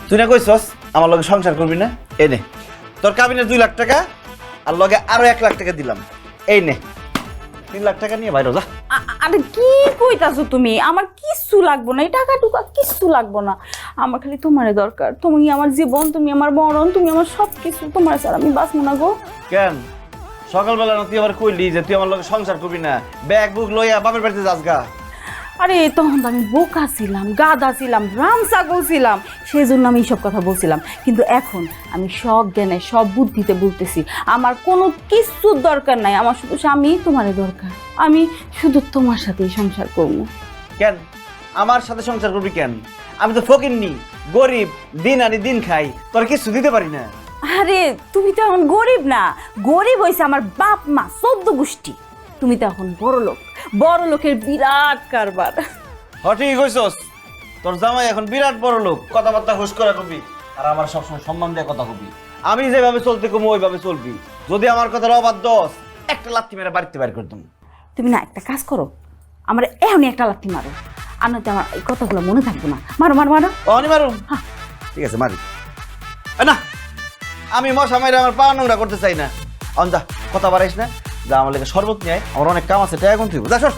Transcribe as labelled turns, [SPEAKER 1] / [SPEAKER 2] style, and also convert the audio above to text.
[SPEAKER 1] তুই না কইছস আমার লগে সংসার করবি না? এই নে তোর কাবিনের 2 লাখ টাকা আর লগে আরো 1 লাখ টাকা দিলাম। এই নে 3 লাখ টাকা নিয়ে বাইরে যা।
[SPEAKER 2] আরে কি কইতাছো তুমি? আমার কিচ্ছু লাগবো না, এই টাকা টুকা কিচ্ছু লাগবো না। আমার খালি তোমারে দরকার। তুমি আমার জীবন, তুমি আমার মরণ, তুমি আমার সব কিছু। তোমার ছাড়া আমি বাঁচবো না গো।
[SPEAKER 1] কেন সকালবেলা না তুই আমার কইলি যে তুই আমার লগে সংসার করবি না, ব্যাগ বুক লইয়া বাপের বাড়িতে যাস গা?
[SPEAKER 2] আরে তখন তো আমি বোকা ছিলাম, গাধা ছিলাম, রাম ছাগল ছিলাম, সেই জন্য আমি এইসব কথা বলছিলাম। কিন্তু এখন আমি সব জ্ঞানে সব বুদ্ধিতে বলতেছি, আমার কোনো কিছুর দরকার নাই। আমার শুধু স্বামী তোমারই দরকার। আমি শুধু তোমার সাথেই সংসার করবো।
[SPEAKER 1] কেন আমার সাথে সংসার করবি কেন? আমি তো ফকিন্নি, গরিব, দিন আনি দিন খাই, তোর কিছু দিতে পারি না।
[SPEAKER 2] আরে তুমি তো এখন গরিব না, গরিব হয়েছে আমার বাপ মা 14 গোষ্ঠী। তুমি তো এখন বড় লোক, বড় লোকের বিরাট কারবার।
[SPEAKER 1] ঠিকই কইছস, তোর জামাই এখন বিরাট বড় লোক, কথাবার্তা হুশ করে কবি আর আমার সবসময় সম্মান দিয়ে কথা কবি। আমি যেভাবে চলতে কমু ওইভাবে চলবি। যদি আমার কথার অবাধ্য হস, একটা লাথি মেরে বাড়িতে বাইর করে দেবো।
[SPEAKER 2] তুমি না একটা কাজ করো, আমার এখনই একটা লাথি মারো, আর নয়তো আমার এই কথাগুলো মনে থাকবে না। মারো মারো মারো।
[SPEAKER 1] অনি মারুম?
[SPEAKER 2] হ্যাঁ।
[SPEAKER 1] ঠিক আছে মারি। না আমি মশা মাইরে আমার পা নোংরা করতে চাই না। অন যা, কথা বাড়াইস না। যা আমার লেগে শরবত নিয়ে আয়, আমার অনেক কাম আছে, টাকা কোন তুই যা সর।